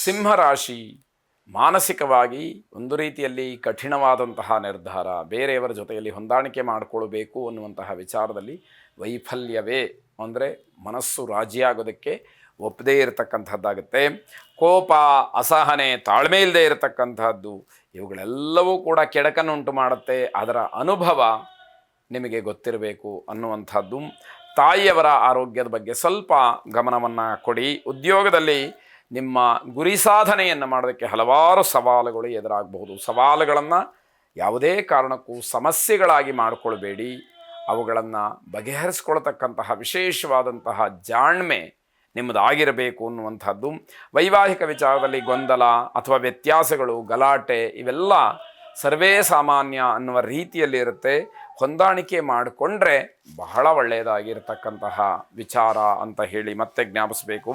ಸಿಂಹರಾಶಿ ಮಾನಸಿಕವಾಗಿ ಒಂದು ರೀತಿಯಲ್ಲಿ ಕಠಿಣವಾದಂತಹ ನಿರ್ಧಾರ, ಬೇರೆಯವರ ಜೊತೆಯಲ್ಲಿ ಹೊಂದಾಣಿಕೆ ಮಾಡಿಕೊಳ್ಬೇಕು ಅನ್ನುವಂತಹ ವಿಚಾರದಲ್ಲಿ ವೈಫಲ್ಯವೇ, ಅಂದರೆ ಮನಸ್ಸು ರಾಜಿಯಾಗೋದಕ್ಕೆ ಒಪ್ಪದೇ ಇರತಕ್ಕಂಥದ್ದಾಗುತ್ತೆ. ಕೋಪ, ಅಸಹನೆ, ತಾಳ್ಮೆ ಇಲ್ಲದೆ ಇರತಕ್ಕಂಥದ್ದು, ಇವುಗಳೆಲ್ಲವೂ ಕೂಡ ಕೆಡಕನ್ನುಂಟು ಮಾಡುತ್ತೆ. ಅದರ ಅನುಭವ ನಿಮಗೆ ಗೊತ್ತಿರಬೇಕು ಅನ್ನುವಂಥದ್ದು. ತಾಯಿಯವರ ಆರೋಗ್ಯದ ಬಗ್ಗೆ ಸ್ವಲ್ಪ ಗಮನವನ್ನು ಕೊಡಿ. ಉದ್ಯೋಗದಲ್ಲಿ ನಿಮ್ಮ ಗುರಿ ಸಾಧನೆಯನ್ನು ಮಾಡೋದಕ್ಕೆ ಹಲವಾರು ಸವಾಲುಗಳು ಎದುರಾಗಬಹುದು. ಸವಾಲುಗಳನ್ನು ಯಾವುದೇ ಕಾರಣಕ್ಕೂ ಸಮಸ್ಯೆಗಳಾಗಿ ಮಾಡಿಕೊಳ್ಬೇಡಿ. ಅವುಗಳನ್ನು ಬಗೆಹರಿಸ್ಕೊಳ್ತಕ್ಕಂತಹ ವಿಶೇಷವಾದಂತಹ ಜಾಣ್ಮೆ ನಿಮ್ಮದಾಗಿರಬೇಕು ಅನ್ನುವಂಥದ್ದು. ವೈವಾಹಿಕ ವಿಚಾರದಲ್ಲಿ ಗೊಂದಲ ಅಥವಾ ವ್ಯತ್ಯಾಸಗಳು, ಗಲಾಟೆ ಇವೆಲ್ಲ ಸರ್ವೇ ಸಾಮಾನ್ಯ ಅನ್ನುವ ರೀತಿಯಲ್ಲಿ ಇರುತ್ತೆ. ಹೊಂದಾಣಿಕೆ ಮಾಡಿಕೊಂಡ್ರೆ ಬಹಳ ಒಳ್ಳೆಯದಾಗಿರ್ತಕ್ಕಂತಹ ವಿಚಾರ ಅಂತ ಹೇಳಿ ಮತ್ತೆ ಜ್ಞಾಪಿಸಬೇಕು.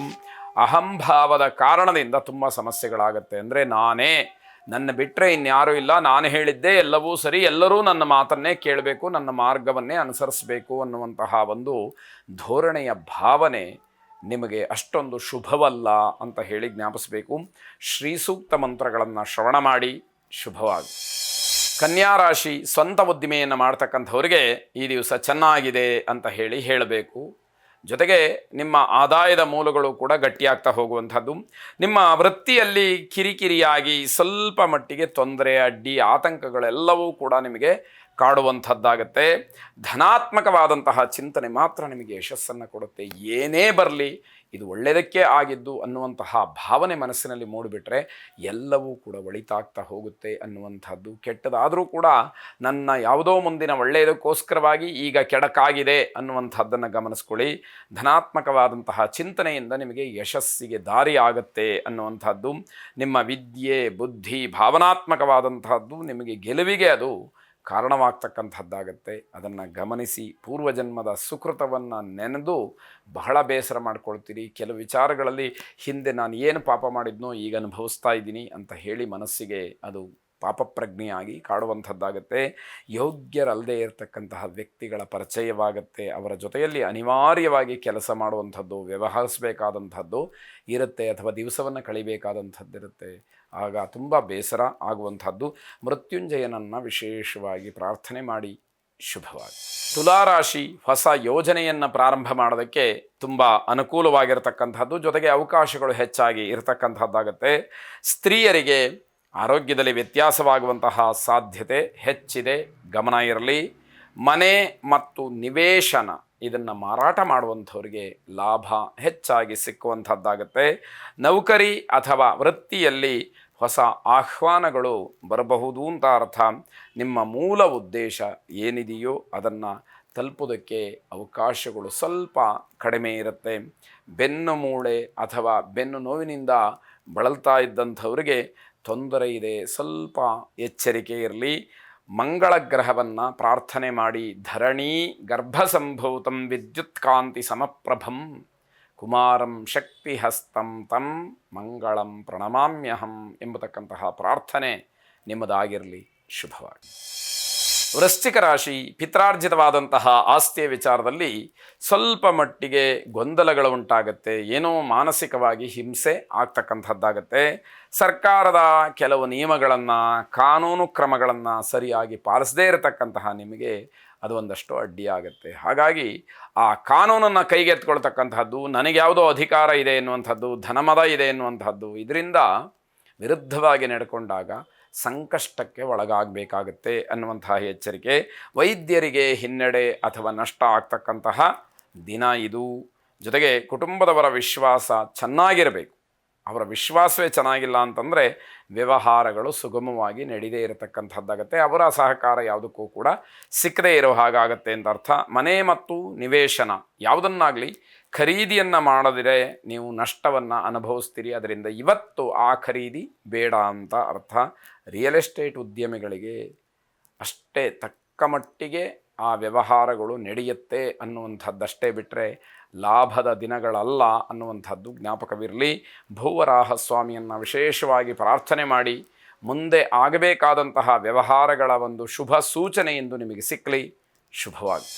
ಅಹಂಭಾವದ ಕಾರಣದಿಂದ ತುಂಬ ಸಮಸ್ಯೆಗಳಾಗತ್ತೆ. ಅಂದರೆ ನನ್ನ ಬಿಟ್ಟರೆ ಇನ್ಯಾರೂ ಇಲ್ಲ, ನಾನು ಹೇಳಿದ್ದೇ ಎಲ್ಲವೂ ಸರಿ, ಎಲ್ಲರೂ ನನ್ನ ಮಾತನ್ನೇ ಕೇಳಬೇಕು, ನನ್ನ ಮಾರ್ಗವನ್ನೇ ಅನುಸರಿಸಬೇಕು ಅನ್ನುವಂತಹ ಒಂದು ಧೋರಣೆಯ ಭಾವನೆ ನಿಮಗೆ ಅಷ್ಟೊಂದು ಶುಭವಲ್ಲ ಅಂತ ಹೇಳಿ ಜ್ಞಾಪಿಸಬೇಕು. ಶ್ರೀ ಸೂಕ್ತ ಮಂತ್ರಗಳನ್ನು ಶ್ರವಣ ಮಾಡಿ ಶುಭವಾಗಿ. ಕನ್ಯಾ ರಾಶಿ ಸ್ವಂತ ಉದ್ದಿಮೆಯನ್ನು ಮಾಡ್ತಕ್ಕಂಥವ್ರಿಗೆ ಈ ದಿವಸ ಚೆನ್ನಾಗಿದೆ ಅಂತ ಹೇಳಬೇಕು. ಜೊತೆಗೆ ನಿಮ್ಮ ಆದಾಯದ ಮೂಲಗಳು ಕೂಡ ಗಟ್ಟಿಯಾಗ್ತಾ ಹೋಗುವಂಥದ್ದು. ನಿಮ್ಮ ವೃತ್ತಿಯಲ್ಲಿ ಕಿರಿಕಿರಿಯಾಗಿ ಸ್ವಲ್ಪ ಮಟ್ಟಿಗೆ ತೊಂದರೆ, ಅಡ್ಡಿ, ಆತಂಕಗಳೆಲ್ಲವೂ ಕೂಡ ನಿಮಗೆ ಕಾಡುವಂಥದ್ದಾಗತ್ತೆ. ಧನಾತ್ಮಕವಾದಂತಹ ಚಿಂತನೆ ಮಾತ್ರ ನಿಮಗೆ ಯಶಸ್ಸನ್ನು ಕೊಡುತ್ತೆ. ಏನೇ ಬರಲಿ ಇದು ಒಳ್ಳೆಯದಕ್ಕೆ ಆಗಿದ್ದು ಅನ್ನುವಂತಹ ಭಾವನೆ ಮನಸ್ಸಿನಲ್ಲಿ ಮೂಡಿಬಿಟ್ರೆ ಎಲ್ಲವೂ ಕೂಡ ಒಳಿತಾಗ್ತಾ ಹೋಗುತ್ತೆ ಅನ್ನುವಂಥದ್ದು. ಕೆಟ್ಟದಾದರೂ ಕೂಡ ನನ್ನ ಯಾವುದೋ ಮುಂದಿನ ಒಳ್ಳೆಯದಕ್ಕೋಸ್ಕರವಾಗಿ ಈಗ ಕೆಡಕಾಗಿದೆ ಅನ್ನುವಂಥದ್ದನ್ನು ಗಮನಿಸ್ಕೊಳ್ಳಿ. ಧನಾತ್ಮಕವಾದಂತಹ ಚಿಂತನೆಯಿಂದ ನಿಮಗೆ ಯಶಸ್ಸಿಗೆ ದಾರಿ ಆಗುತ್ತೆ ಅನ್ನುವಂಥದ್ದು. ನಿಮ್ಮ ವಿದ್ಯೆ, ಬುದ್ಧಿ, ಭಾವನಾತ್ಮಕವಾದಂತಹದ್ದು ನಿಮಗೆ ಗೆಲುವಿಗೆ ಅದು ಕಾರಣವಾಗ್ತಕ್ಕಂಥದ್ದಾಗತ್ತೆ. ಅದನ್ನು ಗಮನಿಸಿ ಪೂರ್ವಜನ್ಮದ ಸುಕೃತವನ್ನು ನೆನೆದು ಬಹಳ ಬೇಸರ ಮಾಡ್ಕೊಳ್ತೀರಿ. ಕೆಲವು ವಿಚಾರಗಳಲ್ಲಿ ಹಿಂದೆ ನಾನು ಏನು ಪಾಪ ಮಾಡಿದ್ನೋ ಈಗ ಅನುಭವಿಸ್ತಾ ಇದ್ದೀನಿ ಅಂತ ಹೇಳಿ ಮನಸ್ಸಿಗೆ ಅದು ಪಾಪಪ್ರಜ್ಞೆಯಾಗಿ ಕಾಡುವಂಥದ್ದಾಗತ್ತೆ. ಯೋಗ್ಯರಲ್ಲದೆ ಇರತಕ್ಕಂತಹ ವ್ಯಕ್ತಿಗಳ ಪರಿಚಯವಾಗುತ್ತೆ. ಅವರ ಜೊತೆಯಲ್ಲಿ ಅನಿವಾರ್ಯವಾಗಿ ಕೆಲಸ ಮಾಡುವಂಥದ್ದು, ವ್ಯವಹರಿಸಬೇಕಾದಂಥದ್ದು ಇರುತ್ತೆ, ಅಥವಾ ದಿವಸವನ್ನು ಕಳಿಬೇಕಾದಂಥದ್ದಿರುತ್ತೆ. ಆಗ ತುಂಬ ಬೇಸರ ಆಗುವಂಥದ್ದು. ಮೃತ್ಯುಂಜಯನನ್ನು ವಿಶೇಷವಾಗಿ ಪ್ರಾರ್ಥನೆ ಮಾಡಿ ಶುಭವಾಗಿ. ತುಲಾರಾಶಿ ಹೊಸ ಯೋಜನೆಯನ್ನು ಪ್ರಾರಂಭ ಮಾಡೋದಕ್ಕೆ ತುಂಬ ಅನುಕೂಲವಾಗಿರತಕ್ಕಂಥದ್ದು, ಜೊತೆಗೆ ಅವಕಾಶಗಳು ಹೆಚ್ಚಾಗಿ ಇರತಕ್ಕಂಥದ್ದಾಗತ್ತೆ. ಸ್ತ್ರೀಯರಿಗೆ ಆರೋಗ್ಯದಲ್ಲಿ ವ್ಯತ್ಯಾಸವಾಗುವಂತಹ ಸಾಧ್ಯತೆ ಹೆಚ್ಚಿದೆ, ಗಮನ ಇರಲಿ. ಮನೆ ಮತ್ತು ನಿವೇಶನ ಇದನ್ನು ಮಾರಾಟ ಮಾಡುವಂಥವ್ರಿಗೆ ಲಾಭ ಹೆಚ್ಚಾಗಿ ಸಿಕ್ಕುವಂಥದ್ದಾಗತ್ತೆ. ನೌಕರಿ ಅಥವಾ ವೃತ್ತಿಯಲ್ಲಿ ಹೊಸ ಆಹ್ವಾನಗಳು ಬರಬಹುದು ಅಂತ ಅರ್ಥ. ನಿಮ್ಮ ಮೂಲ ಉದ್ದೇಶ ಏನಿದೆಯೋ ಅದನ್ನು ತಲುಪೋದಕ್ಕೆ ಅವಕಾಶಗಳು ಸ್ವಲ್ಪ ಕಡಿಮೆ ಇರುತ್ತೆ. ಬೆನ್ನು ಮೂಳೆ ಅಥವಾ ಬೆನ್ನು ನೋವಿನಿಂದ ಬಳಲ್ತಾ ಇದ್ದಂಥವ್ರಿಗೆ ತೊಂದರೆ ಇದೆ, ಸ್ವಲ್ಪ ಎಚ್ಚರಿಕೆ ಇರಲಿ. ಮಂಗಳ ಗ್ರಹವನ್ನು ಪ್ರಾರ್ಥನೆ ಮಾಡಿ ಧರಣಿ ಗರ್ಭಸಂಭೂತಂ ವಿದ್ಯುತ್ಕಾಂತಿ ಸಮಪ್ರಭಂ ಕುಮಾರಂ ಶಕ್ತಿಹಸ್ತಂ ತಂ ಮಂಗಳಂ ಪ್ರಣಮಾಮ್ಯಹಂ ಎಂಬತಕ್ಕಂತಹ ಪ್ರಾರ್ಥನೆ ನಿಮ್ಮದಾಗಿರಲಿ ಶುಭವಾಗಿ. ವೃಶ್ಚಿಕ ರಾಶಿ ಪಿತ್ರಾರ್ಜಿತವಾದಂತಹ ಆಸ್ತಿಯ ವಿಚಾರದಲ್ಲಿ ಸ್ವಲ್ಪ ಮಟ್ಟಿಗೆ ಗೊಂದಲಗಳು ಉಂಟಾಗತ್ತೆ. ಏನೋ ಮಾನಸಿಕವಾಗಿ ಹಿಂಸೆ ಆಗ್ತಕ್ಕಂಥದ್ದಾಗತ್ತೆ. ಸರ್ಕಾರದ ಕೆಲವು ನಿಯಮಗಳನ್ನು, ಕಾನೂನು ಕ್ರಮಗಳನ್ನು ಸರಿಯಾಗಿ ಪಾಲಿಸದೇ ಇರತಕ್ಕಂತಹ ನಿಮಗೆ ಅದು ಒಂದಷ್ಟು ಅಡ್ಡಿಯಾಗುತ್ತೆ. ಹಾಗಾಗಿ ಆ ಕಾನೂನನ್ನು ಕೈಗೆತ್ಕೊಳ್ತಕ್ಕಂಥದ್ದು, ನನಗೆ ಯಾವುದೋ ಅಧಿಕಾರ ಇದೆ ಎನ್ನುವಂಥದ್ದು, ಧನಮದ ಇದೆ ಎನ್ನುವಂಥದ್ದು, ಇದರಿಂದ ವಿರುದ್ಧವಾಗಿ ನಡೆಕೊಂಡಾಗ ಸಂಕಷ್ಟಕ್ಕೆ ಒಳಗಾಗಬೇಕಾಗತ್ತೆ ಅನ್ನುವಂತಹ ಎಚ್ಚರಿಕೆ. ವೈದ್ಯರಿಗೆ ಹಿನ್ನಡೆ ಅಥವಾ ನಷ್ಟ ಆಗ್ತಕ್ಕಂತಹ ದಿನ ಇದು. ಜೊತೆಗೆ ಕುಟುಂಬದವರ ವಿಶ್ವಾಸ ಚೆನ್ನಾಗಿರಬೇಕು. ಅವರ ವಿಶ್ವಾಸವೇ ಚೆನ್ನಾಗಿಲ್ಲ ಅಂತಂದರೆ ವ್ಯವಹಾರಗಳು ಸುಗಮವಾಗಿ ನಡೆದೇ ಇರತಕ್ಕಂಥದ್ದಾಗತ್ತೆ. ಅವರ ಸಹಕಾರ ಯಾವುದಕ್ಕೂ ಕೂಡ ಸಿಕ್ಕದೇ ಇರೋ ಹಾಗಾಗತ್ತೆ ಅಂತ ಅರ್ಥ. ಮನೆ ಮತ್ತು ನಿವೇಶನ ಯಾವುದನ್ನಾಗಲಿ ಖರೀದಿಯನ್ನು ಮಾಡದಿರೆ ನೀವು ನಷ್ಟವನ್ನು ಅನುಭವಿಸ್ತೀರಿ. ಅದರಿಂದ ಇವತ್ತು ಆ ಖರೀದಿ ಬೇಡ ಅಂತ ಅರ್ಥ. ರಿಯಲ್ ಎಸ್ಟೇಟ್ ಉದ್ಯಮಿಗಳಿಗೆ ಅಷ್ಟೇ ತಕ್ಕ ಮಟ್ಟಿಗೆ ಆ ವ್ಯವಹಾರಗಳು ನಡೆಯುತ್ತೆ ಅನ್ನುವಂಥದ್ದಷ್ಟೇ ಬಿಟ್ಟರೆ ಲಾಭದ ದಿನಗಳಲ್ಲ ಅನ್ನುವಂಥದ್ದು ಜ್ಞಾಪಕವಿರಲಿ. ಭೂವರಾಹ ಸ್ವಾಮಿಯನ್ನು ವಿಶೇಷವಾಗಿ ಪ್ರಾರ್ಥನೆ ಮಾಡಿ ಮುಂದೆ ಆಗಬೇಕಾದಂತಹ ವ್ಯವಹಾರಗಳ ಒಂದು ಶುಭ ಸೂಚನೆ ಎಂದು ನಿಮಗೆ ಸಿಕ್ಕಲಿ ಶುಭವಾಗಿ.